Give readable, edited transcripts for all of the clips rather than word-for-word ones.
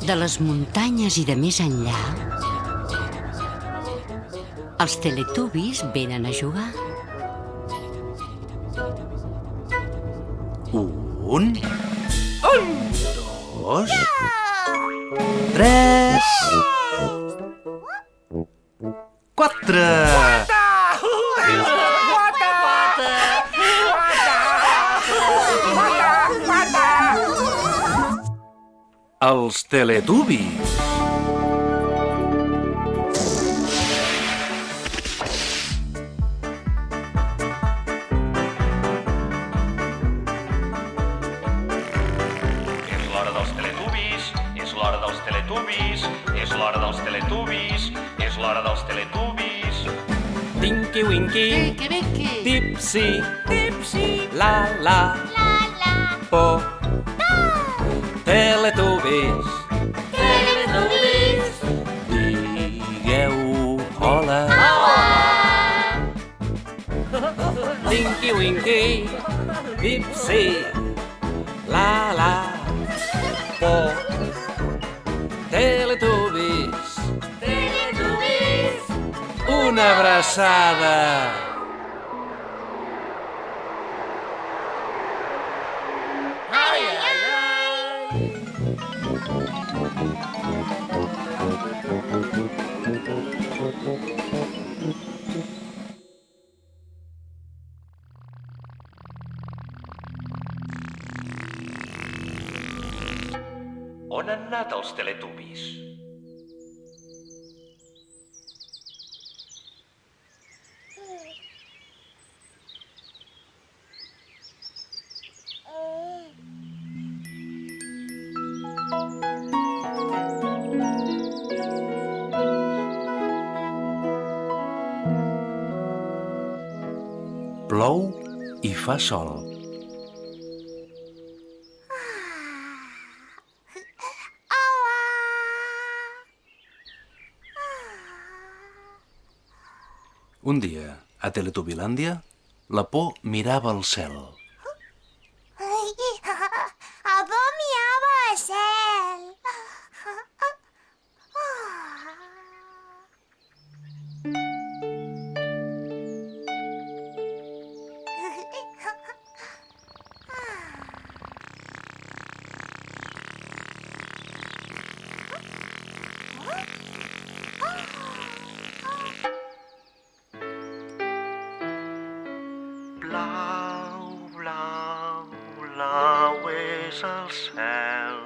De les muntanyes i de més enllà, els Teletubbies venen a jugar. Un, dos, tres, quatre. Els Teletubbies. És l'hora dels Teletubbies, és l'hora dels Teletubbies, és l'hora dels Teletubbies, és l'hora dels Teletubbies. Tinky Winky, Vinky, Vinky! Dipsy, Dipsy, la la, po, Teletubbies, Teletubbies! digueu hola. Tinky Winky, Dipsy, la la, po, Teletubbies, una abraçada. On han anat els Teletubbies? Plou i fa sol. Un dia, a Teletubbilàndia, la por mirava al cel. El por mirava al cel. Blau, blau, blau és el cel.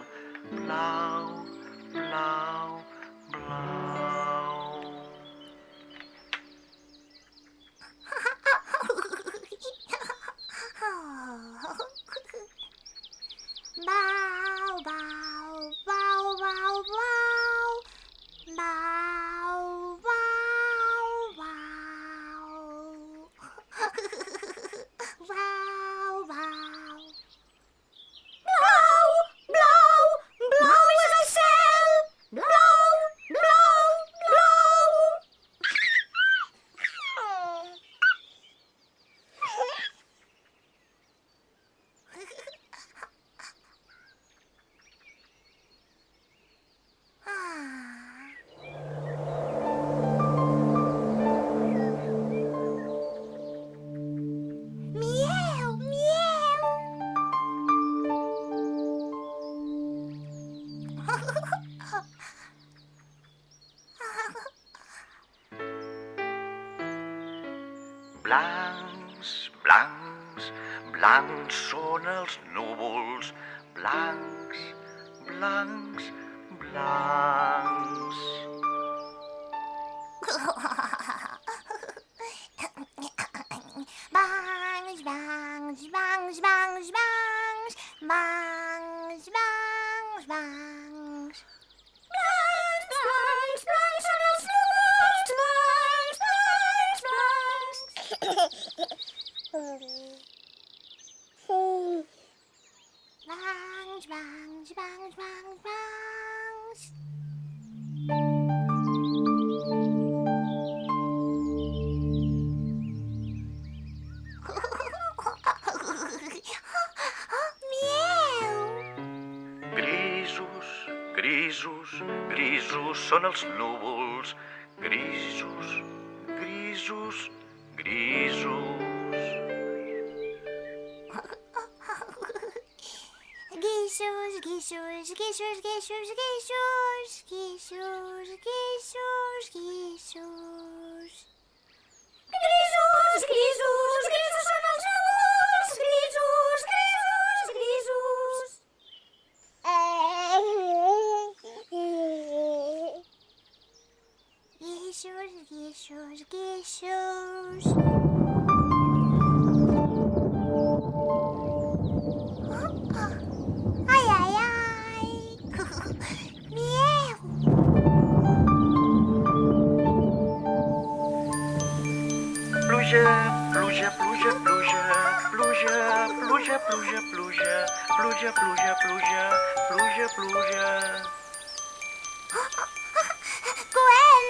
Blau, blau, blau. Bau, bau, bau, bau, bau. Bau, bau, bau. Blau, bau. Blau, blau, blau és el cel. Blau, blau, blau. Miau, miau. Blancs, blancs, blancs són els núvols. Blancs, blancs, blancs. Bangs, bangs, bangs, bangs, bangs. Bangs, bangs, bangs, bangs, bangs, bangs. Grisos, grisos, grisos són els núvols. Grisos, grisos, grisos. Guixos, guixos, guixos, guixos, guixos, guixos, guixos, guixos. Grisos, grisos, grisos són els núvols. Grisos, grisos, grisos. Guixos, guixos, guixos. Ai, ai, ai. Miau. Pluja, pluja, pluja, pluja, pluja, pluja, pluja, pluja, pluja, pluja, pluja, pluja, pluja. Coel!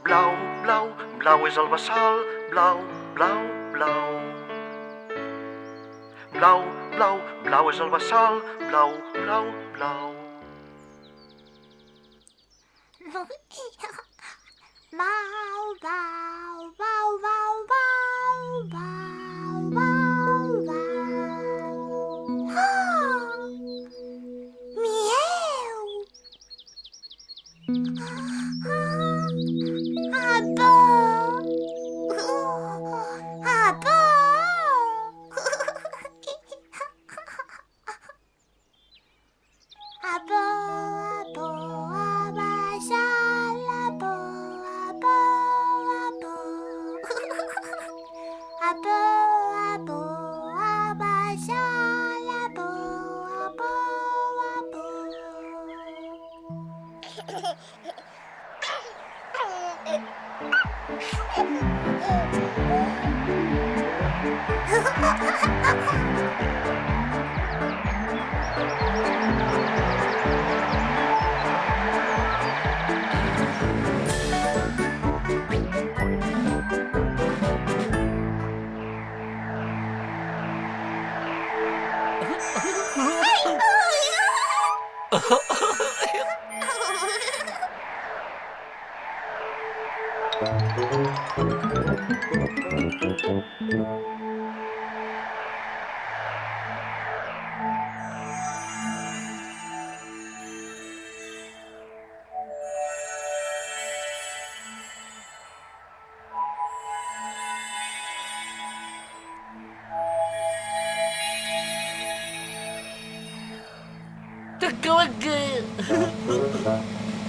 Blau, blau, blau és el bassal. Blau, blau, blau. Blau, blau, blau és el bassal. Blau, blau, blau. Bau, bau, bau, bau, bau, bau, bau, bau. Miau. Apa? Apa? Apa, apa, abasal, apa, apa, apa. Apa, apa, abasal, apa, apa,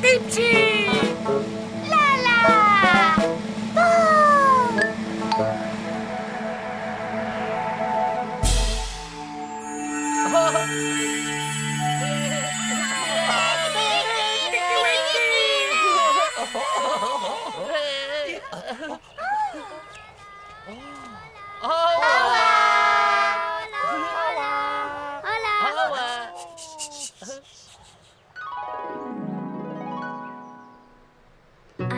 Tipsy! Lala! Oh!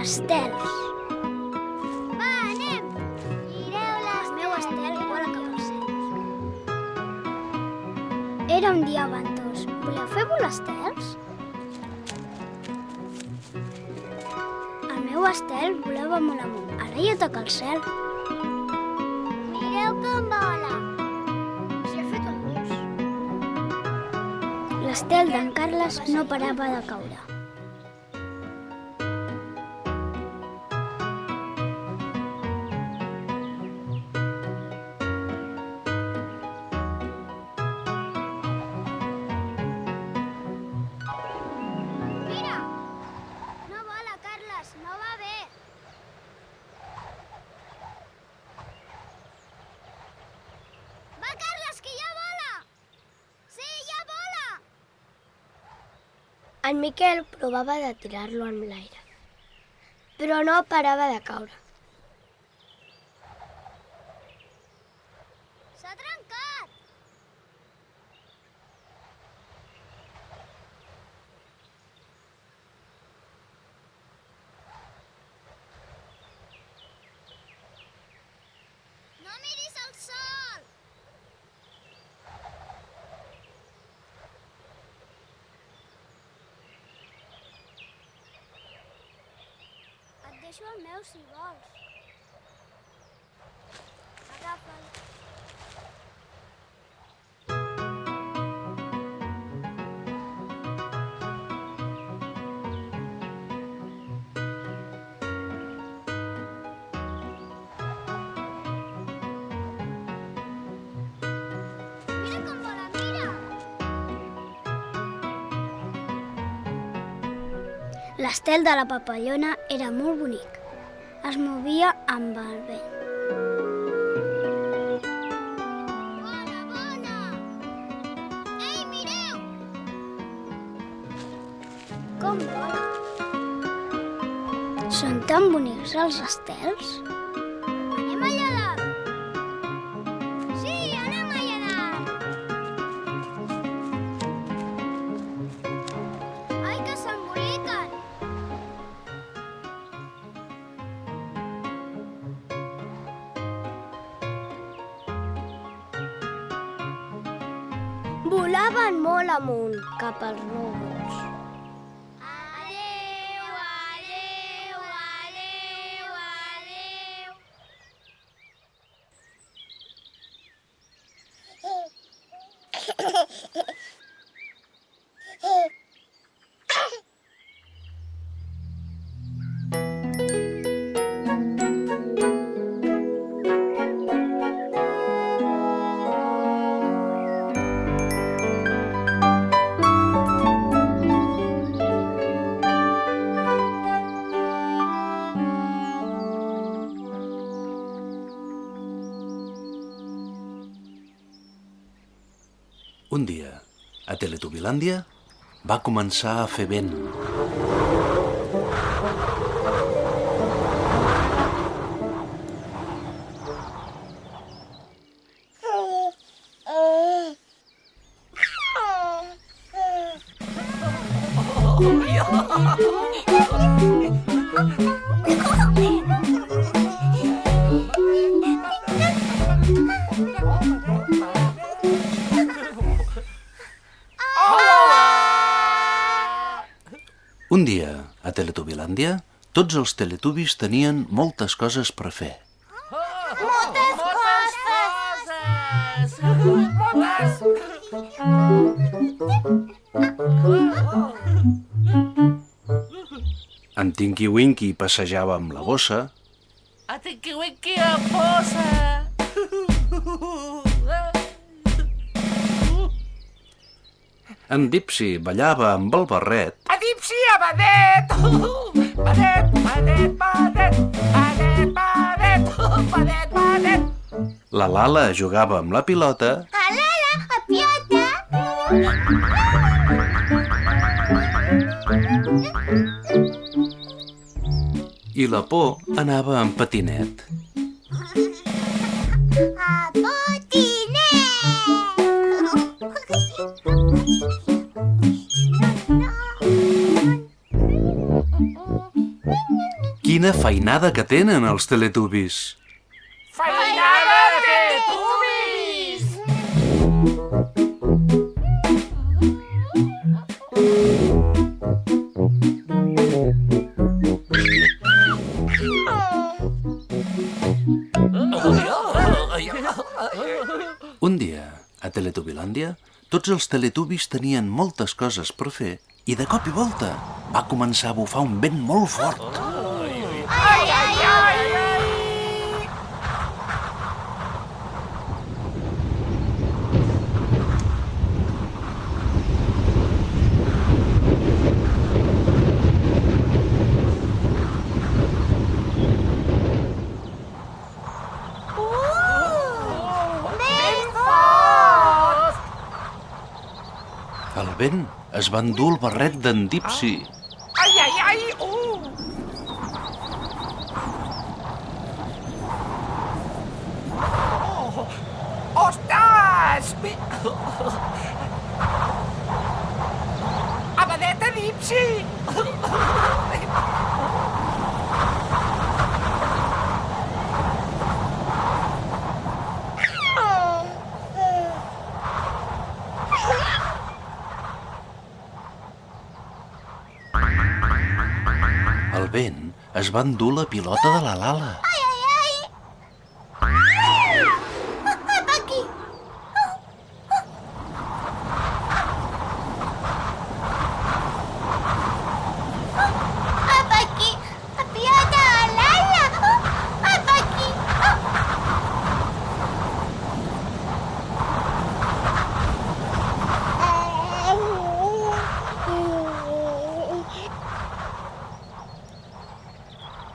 Estels. Va, anem! Mireu-les! El meu estel vola cap als cels. Era un dia ventós. Voleu fer volar estels? El meu estel volava molt amunt. Ara ja toca el cel. Mireu com vola! S'hi ha fet un nus. L'estel d'en Carles no parava de caure. En Miquel provava de tirar-lo en l'aire, però no parava de caure. S'ha trencat! No miris al sol! Deixo el meu si vols. Agafa'l. Mira com vola, mira! L'estel de la papallona era molt bonic. Es movia amb el vent. Bona, bona! Ei, mireu! Com vola! Són tan bonics els estels? Anem allà dalt! Sí, anem allà dalt! Ai, que s'emboliquen! Volaven molt amunt, cap als núvols. Adéu, adéu, adéu, adéu. Un dia, a Teletubilàndia, va començar a fer vent. Un dia, a Teletubilàndia, tots els Teletubbies tenien moltes coses per fer. Moltes En Tinky Winky passejava amb la bossa, A Tinky Winky a bossa! en Dipsy ballava amb el barret, A Dipsy a badet! Badet, badet, badet! Badet, badet! Badet, badet! la Lala jugava amb la pilota Alala, a piota. i la Por anava en patinet. A botinet. Quina feinada que tenen els Teletubbies! Feinada de Teletubbies! Un dia, a Teletubilàndia, tots els Teletubbies tenien moltes coses per fer i de cop i volta va començar a bufar un vent molt fort. Ai, ai, ai. Ben fort. El vent es va endur el barret d'en Dipsy Ai, ai, ai! Ostres! A badeta Dipsy! el vent es va endur la pilota de la Lala. Ai, ai, ai. Apa aquí. Apa aquí. A piota, Lala. Apa aquí.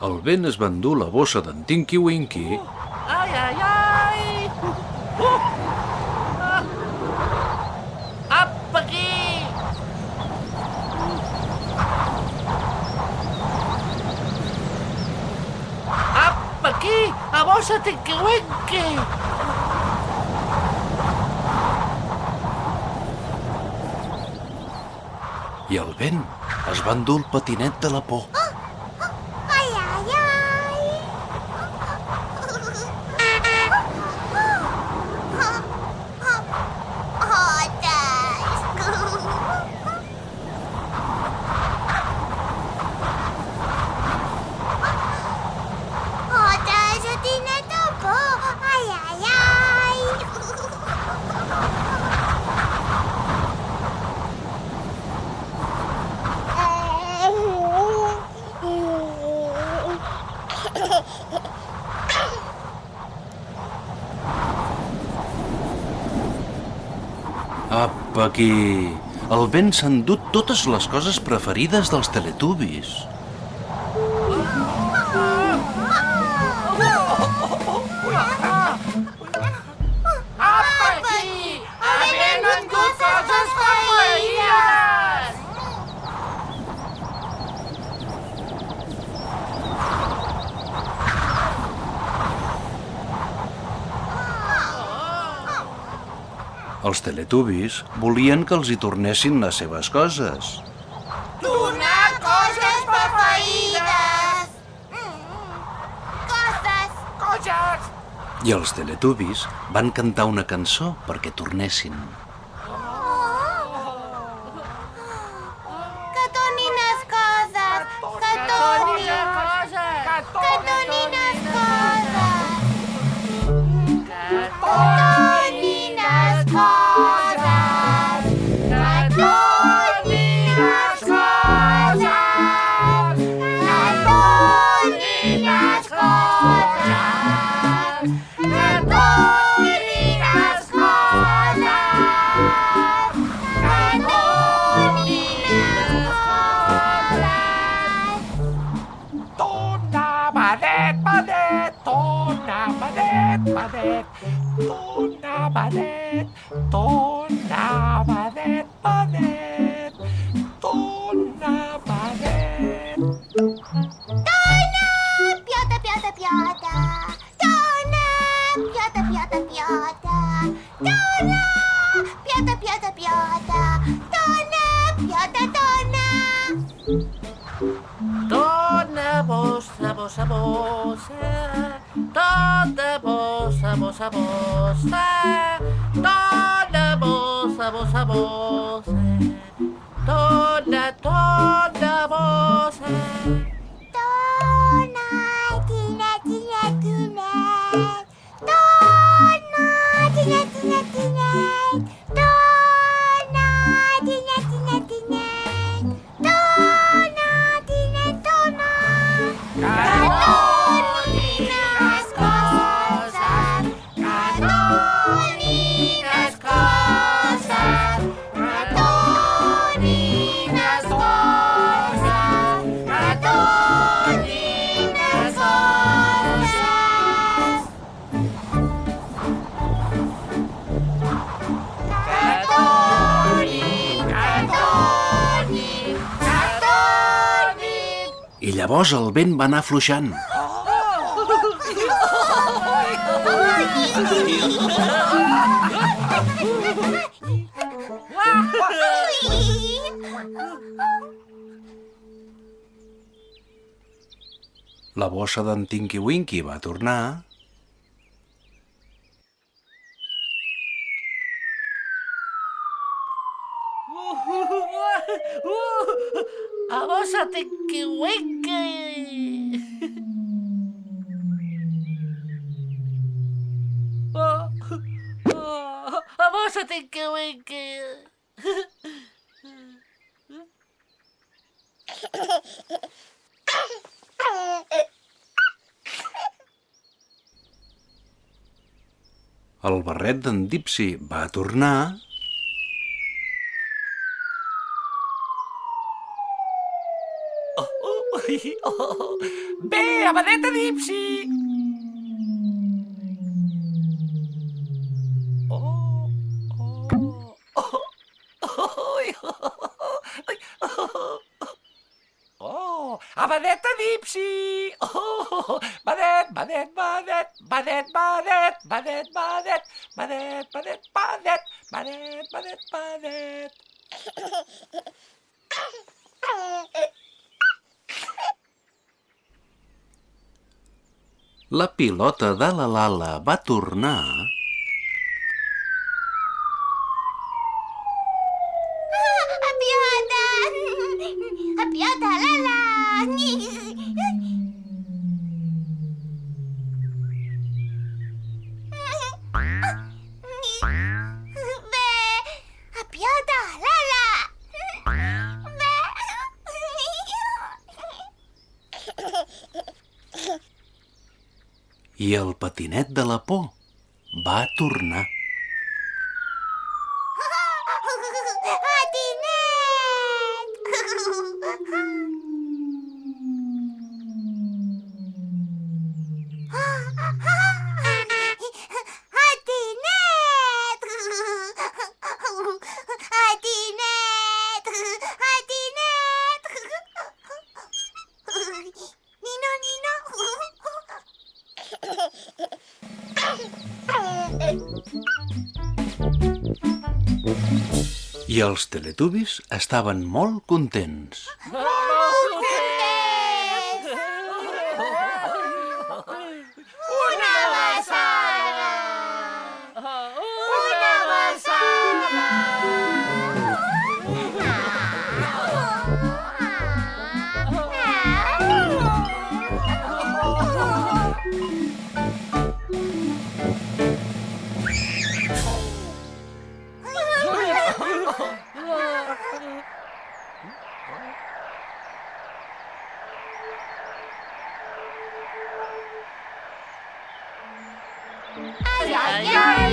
El vent es va endur la bossa d'en Tinky Winky Ai, ai, ai! Apa aquí! Apa aquí! A bossa Tinky Winky! i el vent es va endur el patinet de la Por. Ai, ai, ai. Otes, a tinet de por. Ai, ai, ai. Apa aquí! El vent s'ha endut totes les coses preferides dels Teletubbies. Apa aquí! Havent endut coses preferides! Els Teletubbies volien que els hi tornessin les seves coses. Donar coses preferides. Coses. Coses! I els Teletubbies van cantar una cançó perquè tornessin. Que tornin les coses. Que tornin. Tona, badet, badet, tona, badet, badet, tona, badet, tona, badet, badet, tona, badet. Piota, piota, piota. Dona, piota, piota, piota. Dona, piota, piota, piota. Dona, piota, dona. Dona, bossa, bossa, bossa. Dona, bossa, bossa, bossa. Dona, bossa, bossa, bossa. Dona, dona, bossa. Dona, tina, tina, tina. Dona, tina, tina, tina. Dona, tina, tina, tina. Dona, tina, dona. Catoninas cosas, catoninas cosas, catoninas cosas, catoninas cosas. Catoni, catoni, catoni. I llavors el vent va anar afluixant. La bossa d'en Tinky Winky va tornar A bossa Tinky Winky. A bossa Tinky Winky. el barret d'en Dipsy va tornar Bé, abadeta Dipsy. Abadeta Dipsy. Badet, badet, badet, badet, badet, badet, badet, badet, badet, badet, badet, badet, badet. la pilota de la Lala va tornar Apiota! Apiota, Lala! Bé, apiota, Lala! Bé! i el patinet de la por va tornar. I els Teletubbies estaven molt contents. Una besada! Una besada! Ai, ai, ai!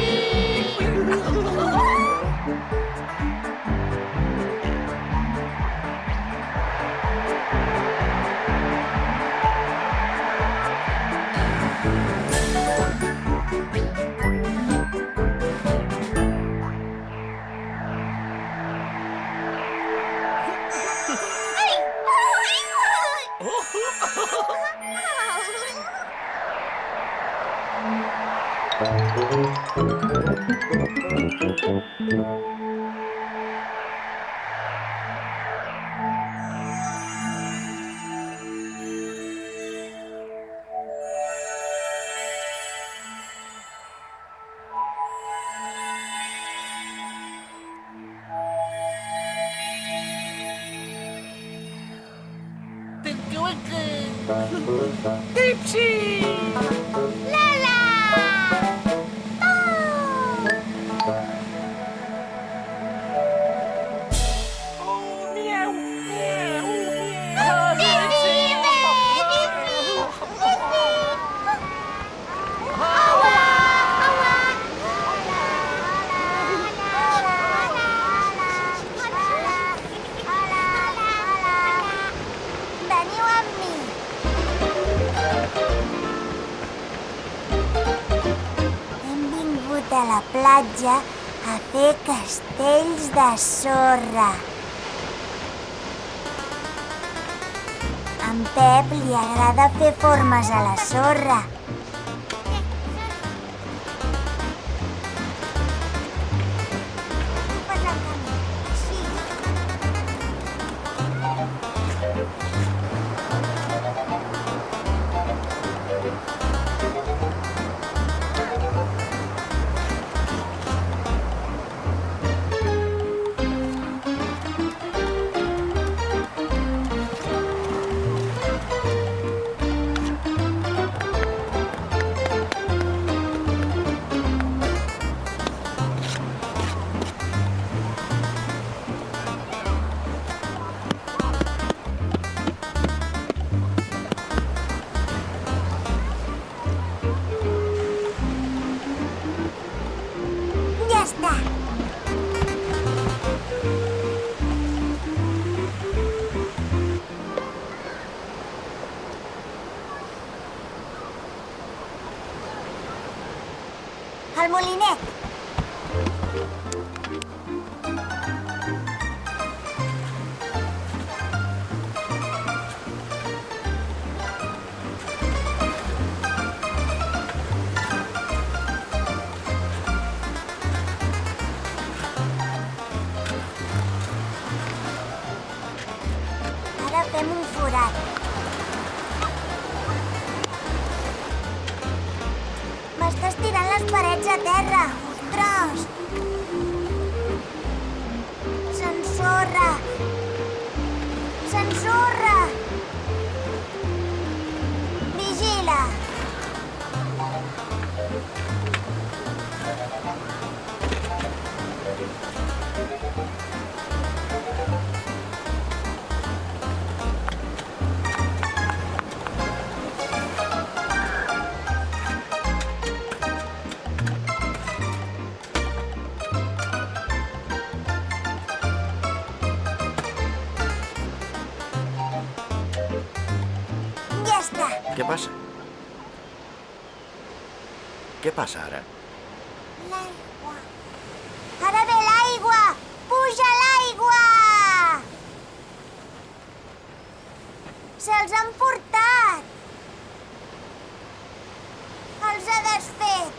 Tipsy! Lala! Oh, miau, miau, miau. Veniu amb mi. Hem vingut a la platja a fer castells de sorra. A en Pep li agrada fer formes a la sorra. Ja està. El molinet. Ara fem un forat. M'estàs tirant les parets a terra. Ostres! S'ensorra! S'ensorra! Vigila! Ja està. Què passa? Què passa ara? L'aigua. Ara ve l'aigua! Puja l'aigua! Se'ls han portat! Els ha desfet!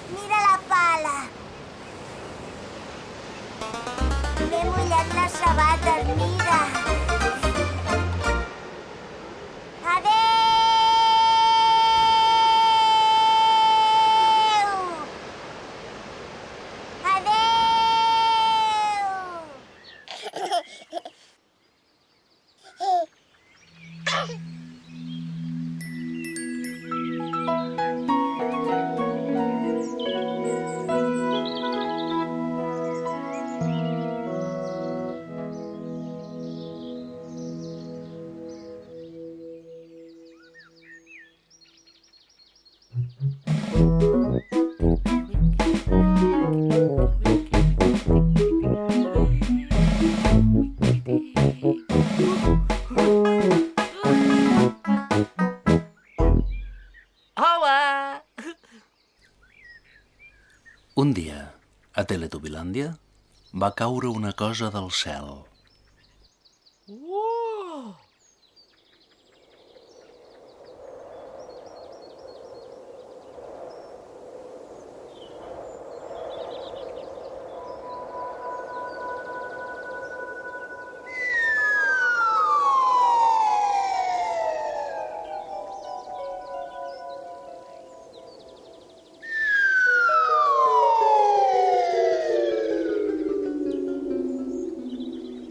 Mira la pala! M'he mullat les sabates, mira! Adéu! Adéu! Un dia, a Teletubilàndia, va caure una cosa del cel.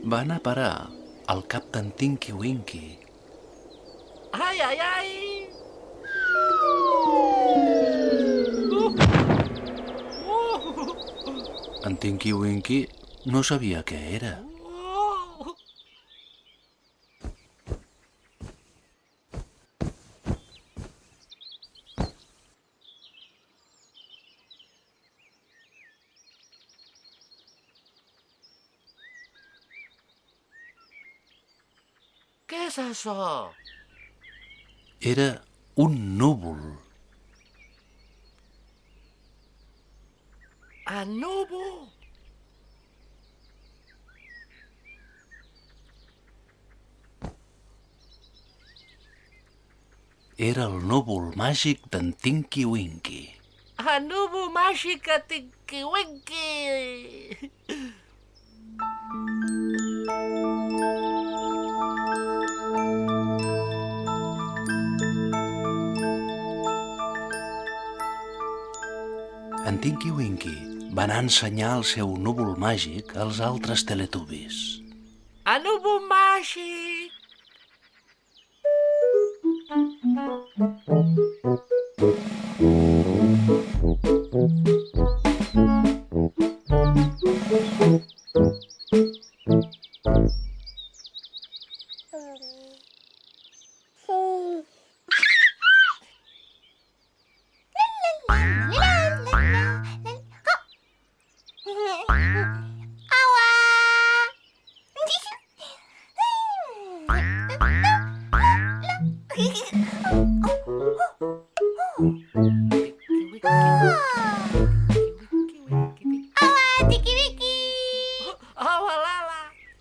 Va anar a parar al cap d'en Tinky Winky. Ai, ai, ai! En Tinky Winky no sabia què era. Què és això? Era un núvol. El núvol? Era el núvol màgic d'en Tinky Winky. El núvol màgic de Tinky Winky! En Tinky Winky va anar a ensenyar el seu núvol màgic als altres Teletubbies. El núvol màgic!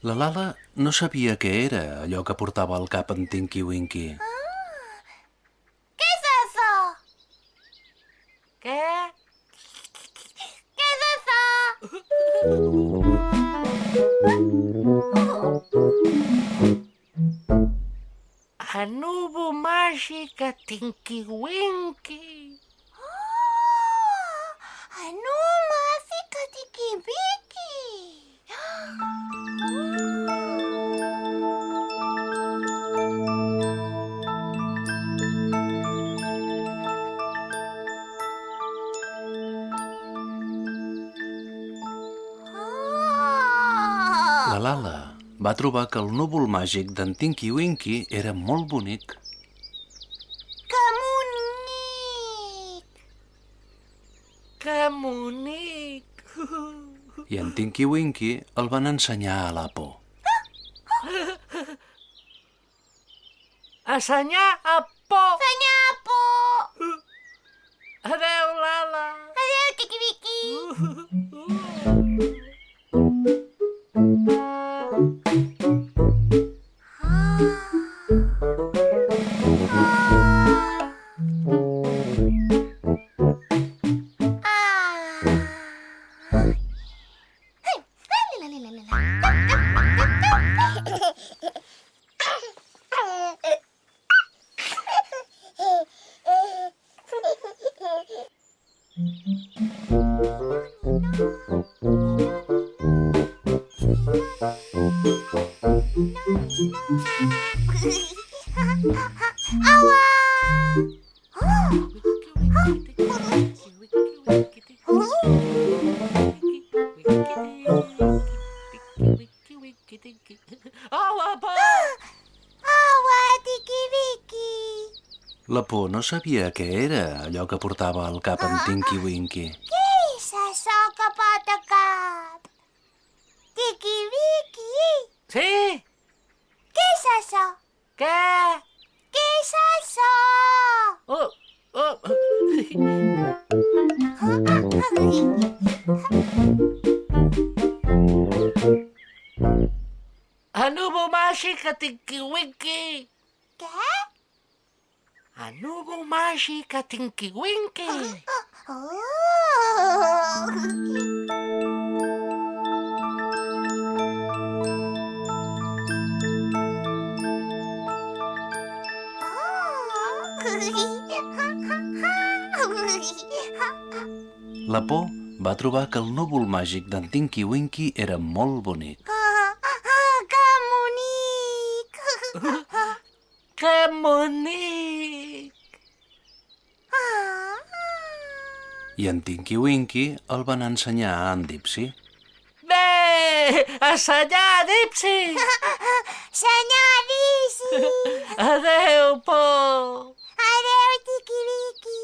La Lala no sabia què era allò que portava al cap en Tinky Winky. ¿Qué es eso? Què? ¿Qué es eso? El núvol màgic de Tinky Winky! El núvol màgic de Tinky Winky! La Lala va trobar que el núvol màgic d'en Tinky Winky era molt bonic. ¡Qué bonic! Que bonic! I en Tinky Winky el van ensenyar a l'Apo. Assenyar a por! Senyapo! Adéu, Lala! Adéu, Tinky Winky! La por no sabia què era allò que portava al cap en Tinky Winky. Què és això que pot al cap? Tinky Winky! Sí? Què és això? Què? Què és això? Oh! Anubo màgic a Tinky Winky. Què? Anubo màgic a Tinky Winky. Oh! La por va trobar que el núvol màgic d'en Tinky Winky era molt bonic. Que bonic! Que bonic! I en Tinky Winky el van ensenyar a en Dipsy. Bé, assenyar, Dipsy! Senyor Dipsy! Adéu, por! Adéu, Tiquiriqui!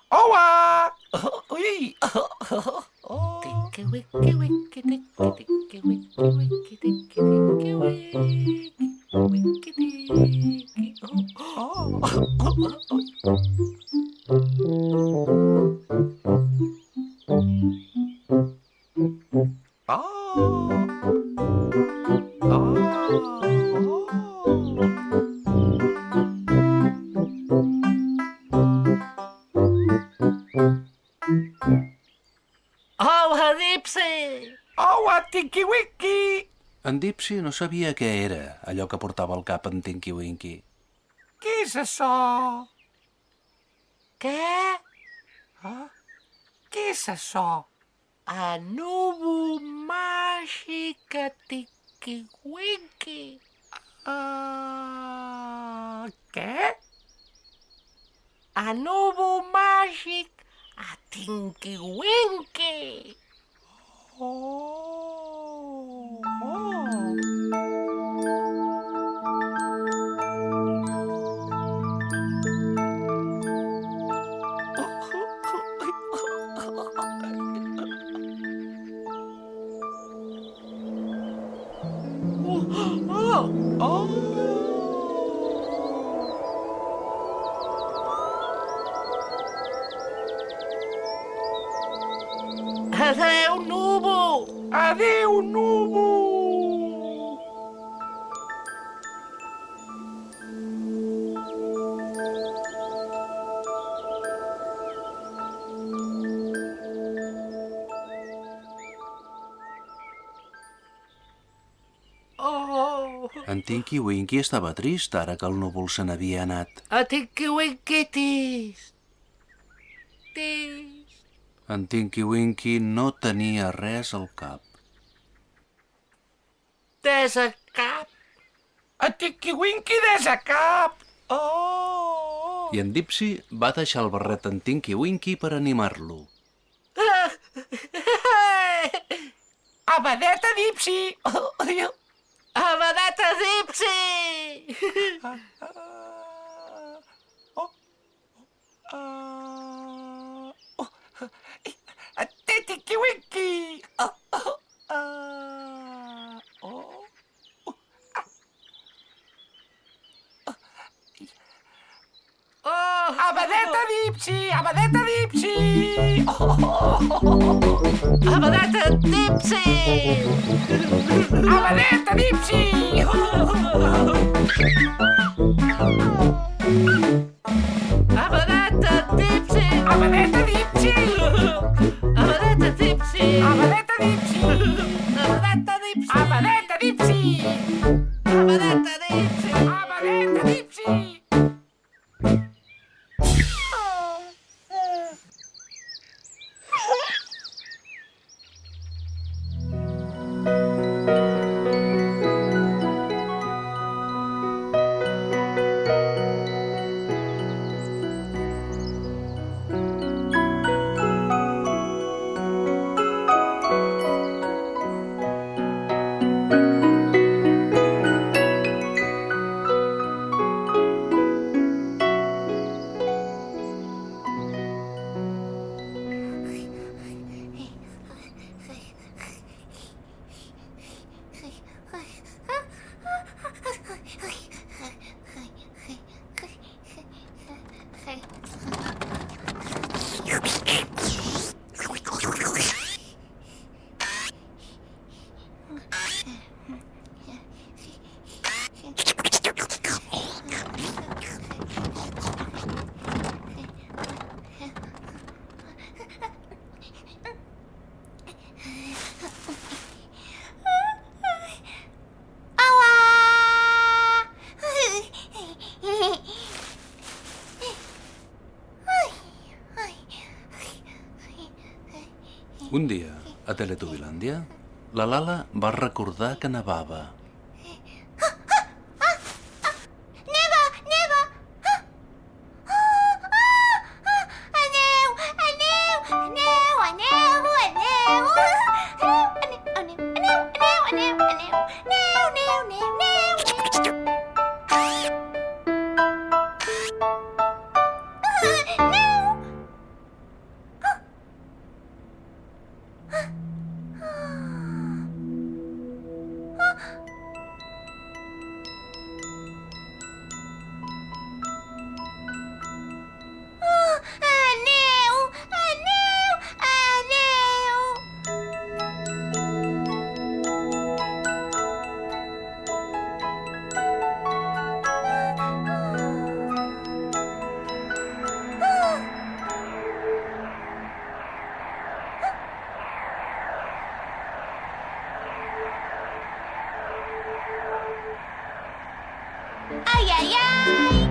Oa! Ui! Tinky Winky Winky Tinky Winky Winky Tinky Winky Winky Winky Tinky. Oa, Dipsy! Oa, Tinky Winky! En Dipsy no sabia què era allò que portava al cap en Tinky Winky. Què és això? Què? Què és això? Anubo màgic a Tinky Winky. Què? Anubo màgic a Tinky Winky. Adéu, núvol! Adéu, núvol! En Tinky Winky estava trist ara que el núvol se n'havia anat. A Tinky Winky trist. En Tinky Winky no tenia res al cap. Des a cap. A Tinky Winky des a cap. I en Dipsy va deixar el barret en Tinky Winky per animar-lo. Abadeta, Dipsy! Abadeta, Dipsy! Tinky Winky! Oh, Abadeta Dipsy! Abadeta Dipsy! Abadeta Dipsy! Abadeta Dipsy! Abadeta Dipsy! Abadeta Dipsy! Abadeta Dipsy! Abadeta Dipsy! Abadeta Dipsy! Abadeta Dipsy! Abadeta Dipsy! Abadeta Dipsy! Un dia, a Teletubilàndia, la Lala va recordar que nevava. Neva! Neva! Aneu! Aneu! Aneu! Aneu! Aneu! Aneu! Ai, ai, ai!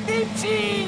Dipsy!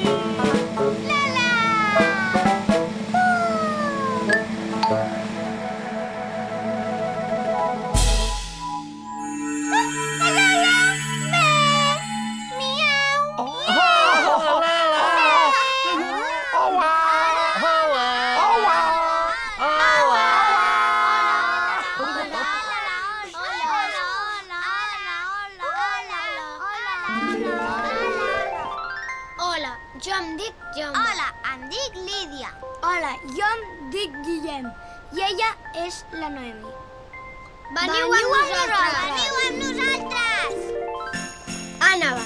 Hola, jo em dic Jaume. Hola, em dic Lídia. Hola, jo em dic Guillem. I ella és la Noemi. Veniu amb nosaltres! Veniu amb nosaltres! Anava.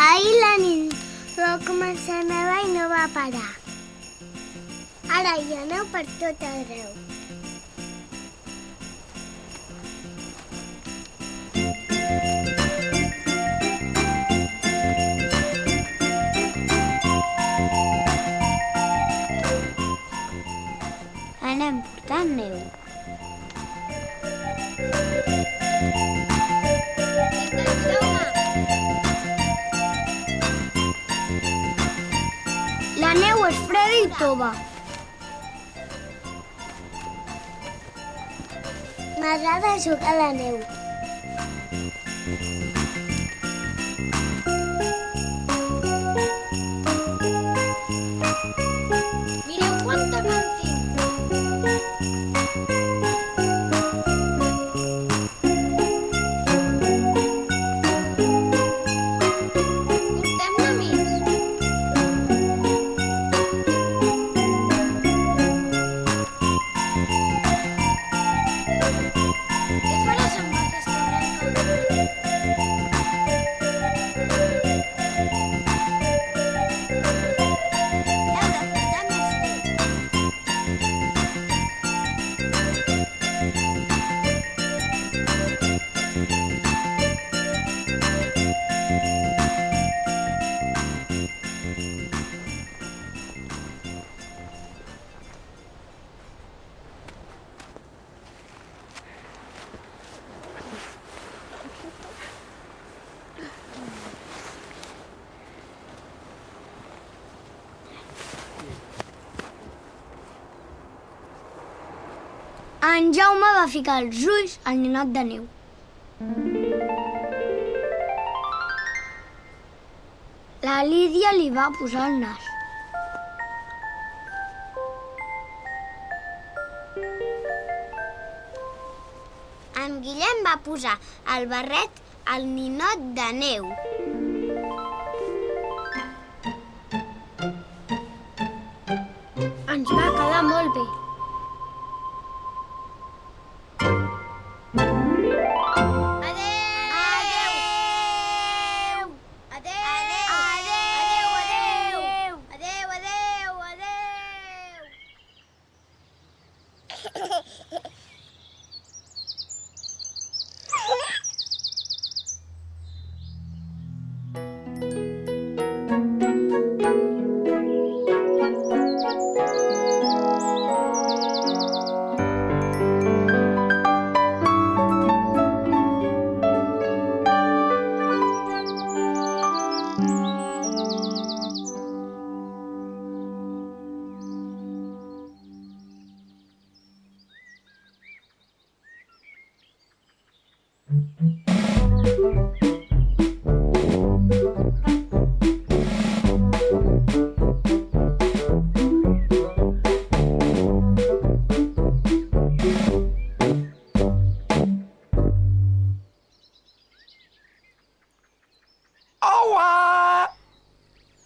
Ahir la nit va començar a nevar i no va parar. Ara hi ha neu per tot arreu. Anem portant neu. La neu és freda i tova. M'agrada jugar a la neu. Mireu quanta que en tinc. Portem-ne més. Què faràs amb aquesta branca? Heu de portar més neu. En Jaume va ficar els ulls al ninot de neu. La Lídia li va posar el nas. En Guillem va posar el barret al ninot de neu. Ens va quedar molt bé.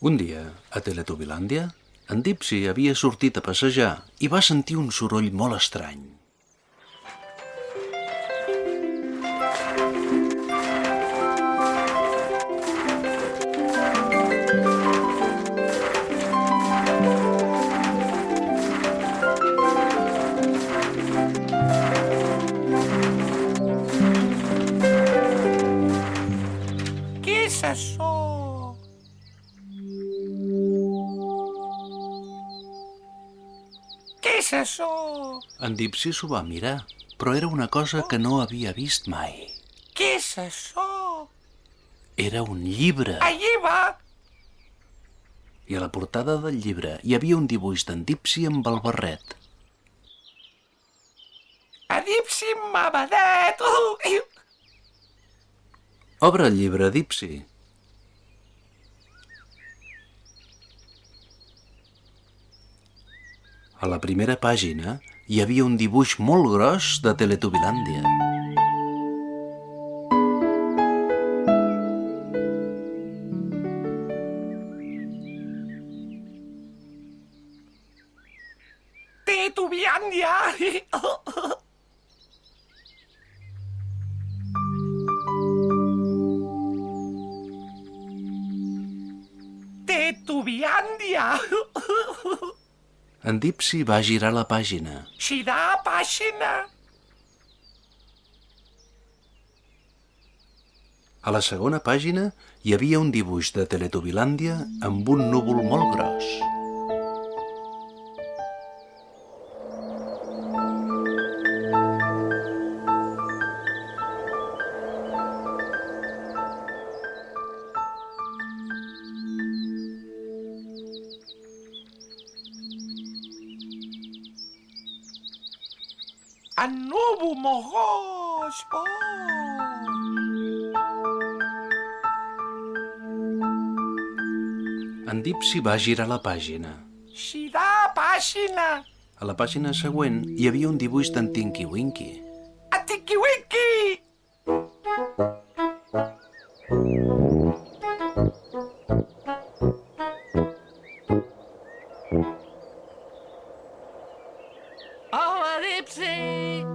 Un dia, a Teletubilàndia, en Dipsy havia sortit a passejar i va sentir un soroll molt estrany. Què és això? Què és això? En Dipsy s'ho va mirar, però era una cosa que no havia vist mai. Què és això? Era un llibre. Allí va! I a la portada del llibre hi havia un dibuix d'en Dipsy amb el barret. Dipsy m'abadet! Obre el llibre, Dipsy. A la primera pàgina hi havia un dibuix molt gros de Teletubilàndia. Teletubilàndia! Teletubilàndia! En Dipsy va girar la pàgina. Girar pàgina! A la segona pàgina hi havia un dibuix de Teletubilàndia amb un núvol molt gros. Anubo mogós. Oh. En Dipsy va girar la pàgina. Girar pàgina. A la pàgina següent hi havia un dibuix d'en Tinky Winky. A Tinky Winky. Hola, Dipsy!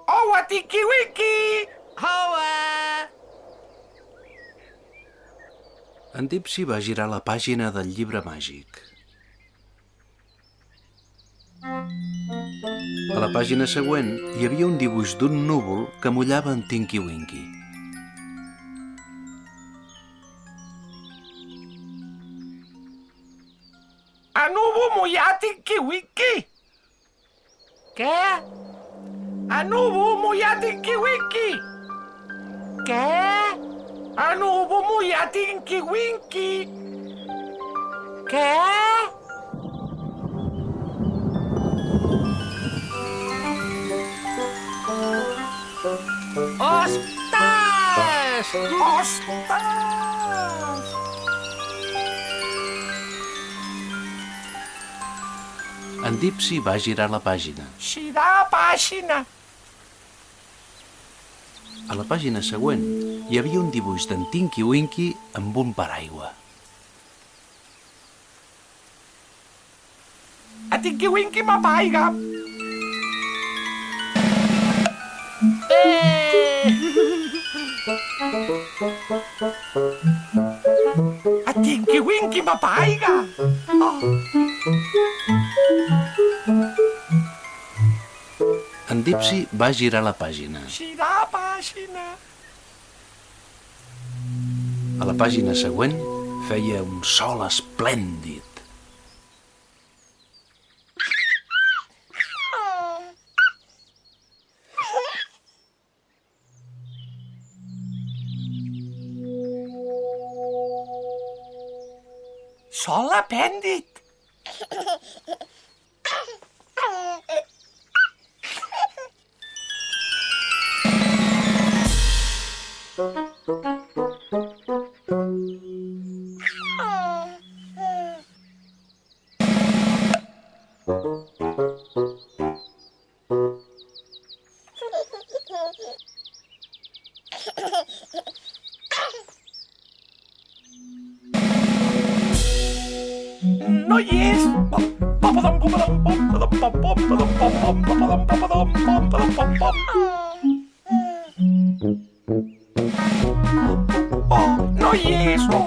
Hola, Tinky Winky. Hola! En Dipsy va girar la pàgina del llibre màgic. A la pàgina següent hi havia un dibuix d'un núvol que mullava en Tinky Winky. Anubo mullat Tinky Winky. Què? Anubo mullat Tinky Winky. Què? Anubo mullat Tinky Winky. Què? Ostres! Ostres! En Dipsy va girar la pàgina. Girar pàgina. A la pàgina següent hi havia un dibuix d'en Tinky Winky amb un paraigua. A Tinky Winky m'apaiga. A Tinky Winky m'apaiga. En Dipsy va girar la pàgina. Girar pàgina. A la pàgina següent feia un sol esplèndid. Sol apèndid. No hi és. Oh, no hi és. Oh.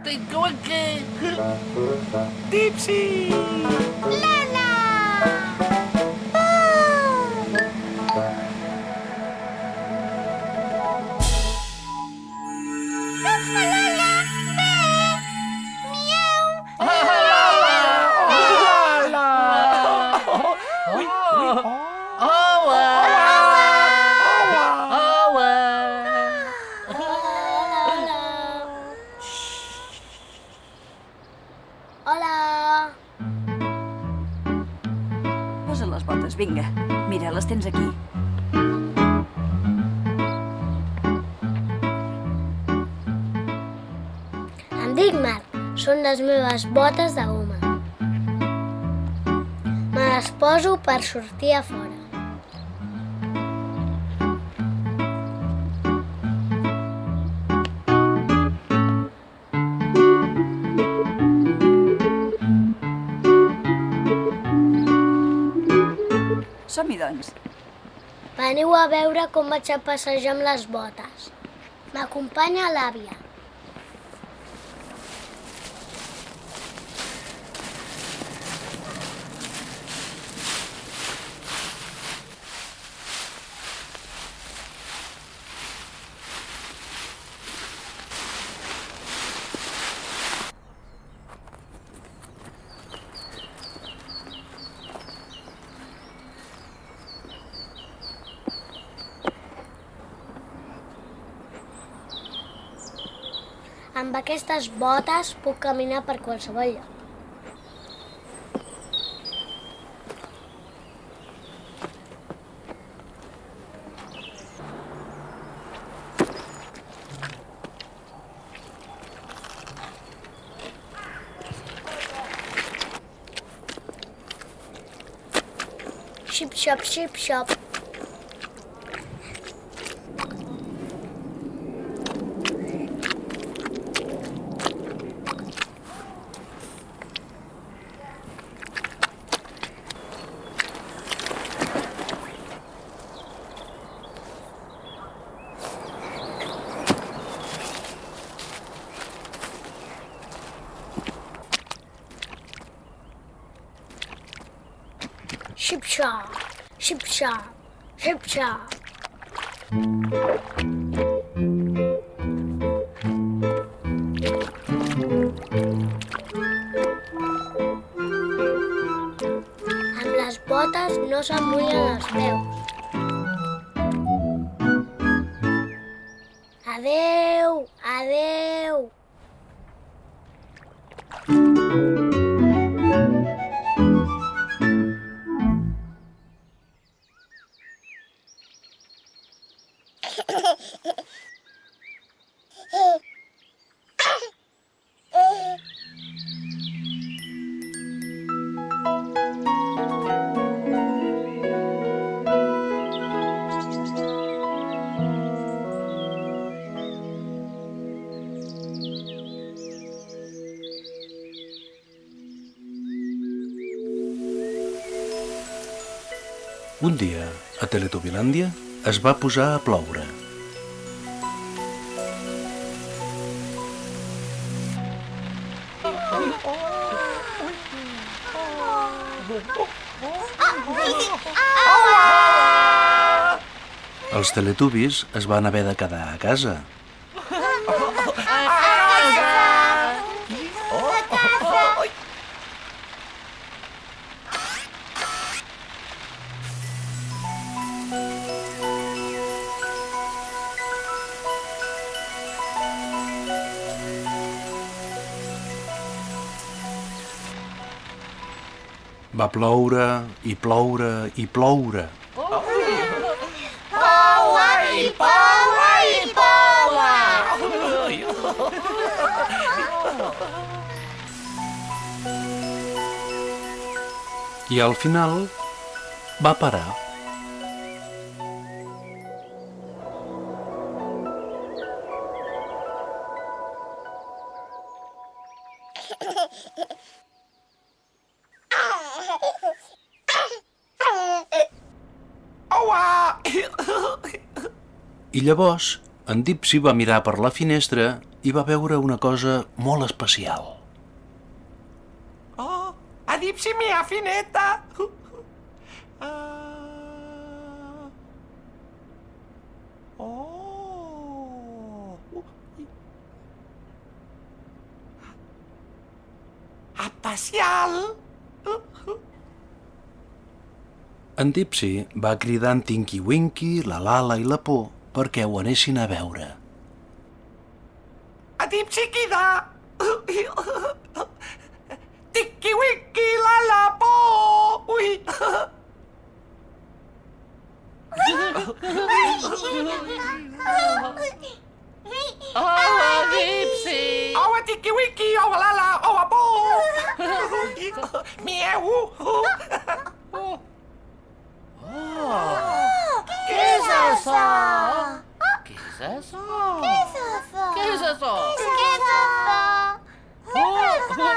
Tinky Winky! Dipsy! Lala! Hola! Posa les botes, vinga. Mira, les tens aquí. Em dic Marc. Són les meves botes de goma. Me les poso per sortir a fora. Som-hi, doncs. Veniu a veure com vaig a passejar amb les botes. M'acompanya l'àvia. Amb aquestes botes puc caminar per qualsevol lloc. Xip, xop, xip, xop. Ship-shop, ship-shop, ship-shop. Amb les botes no se'm mullen els peus. Adeu, adeu. Un dia, a Teletubilàndia, es va posar a ploure. Els Teletubbies es van haver de quedar a casa. Va ploure i ploure i ploure. I al final va parar. I llavors, en Dipsy va mirar per la finestra i va veure una cosa molt especial. Oh, a Dipsy mia finetta! Oh! Especial! En Dipsy va cridar en Tinky Winky, la Lala i la Por perquè ho anessin a veure. A Dipsy quida! Tinky Winky la Por! Ui! Hola, Dipsy! Hola, Tinky Winky! Hola, Lala! Hola, Por! Miau! ¿Qué es eso? ¿Qué es eso? ¿Qué es eso? ¿Qué es eso? ¿Qué es eso?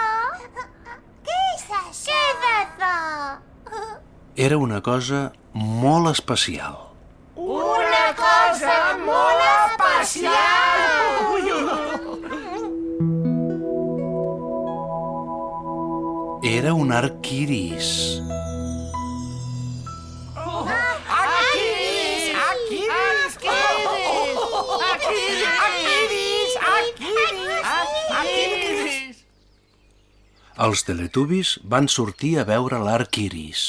¿Qué es eso? era una cosa molt especial. Una cosa molt especial! Era un arc-iris. Els Teletubbies van sortir a veure l'arc-iris.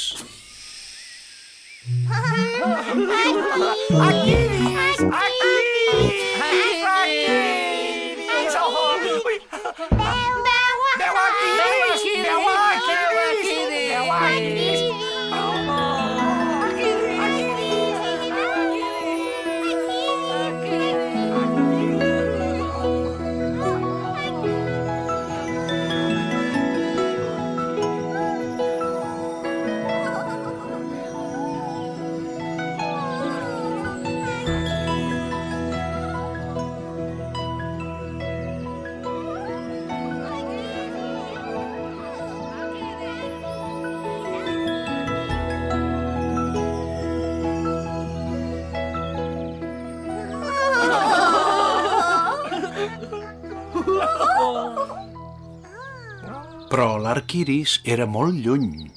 Però l'arc-iris era molt lluny.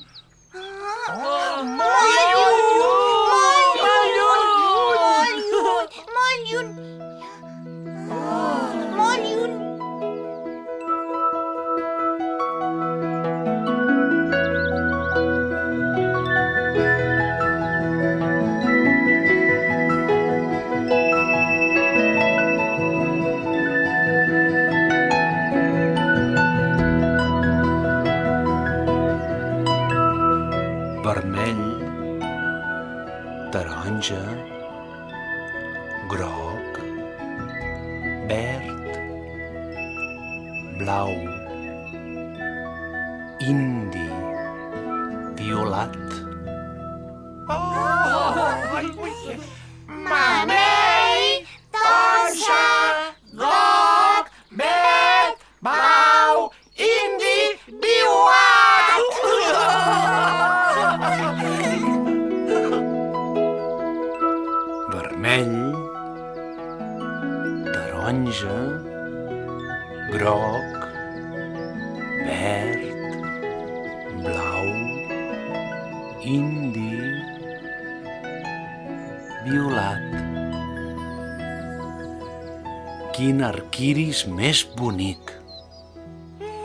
Vermell, taronja, groc, verd, blau, indi, violat. Vermell, taronja, groc, verd, blau, indi, violat! Vermell, taronja, groc, verd, blau, indi, violat. Quin arc-iris més bonic!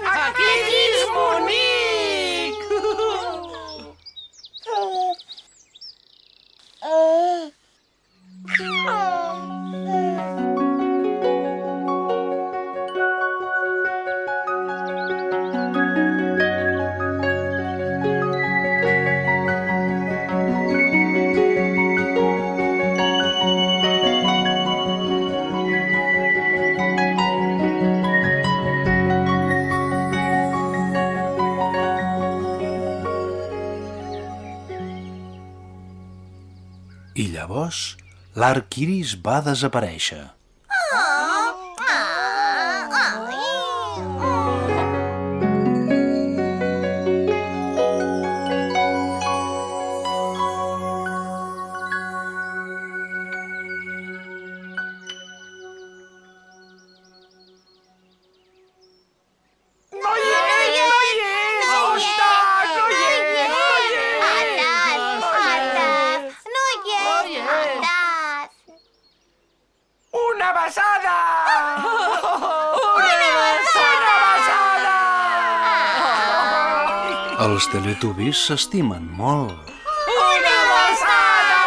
Arc-iris bonic! I llavors l'arc-iris va desaparèixer. Una besada! Una besada! Els Teletubbies s'estimen molt. Una besada!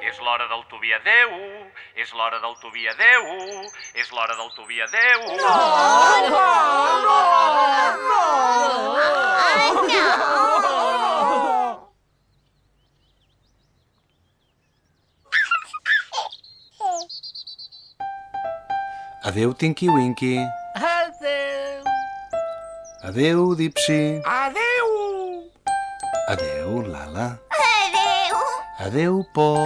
És l'hora del Tubi adeu, és l'hora del Tubi adeu, és l'hora del Tubi adeu. Adeu, Tinky Winky. Adeu! Adéu, Dipsy. Adéu. Adéu, Lala. Adéu. Adéu, Po.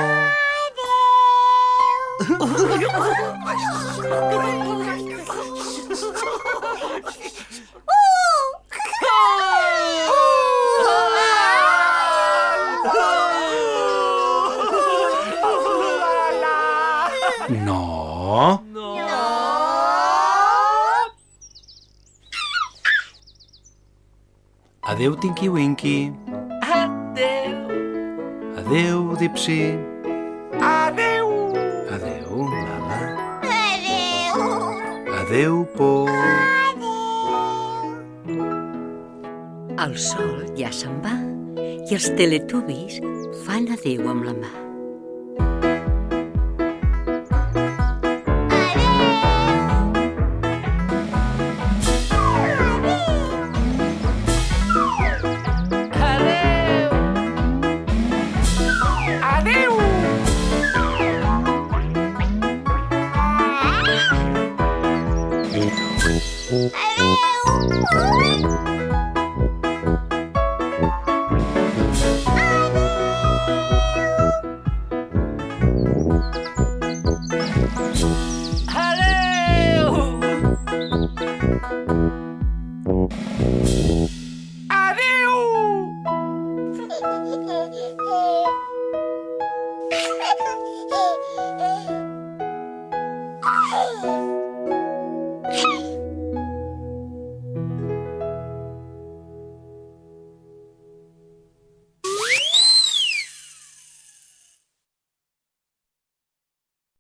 No. Adéu, Tinky Winky. Adéu. Adéu, Dipsy. Adéu. Adéu, Lala. Adéu. Adéu, Po. El sol ja se'n va i els teletubbies fan adéu amb la mà.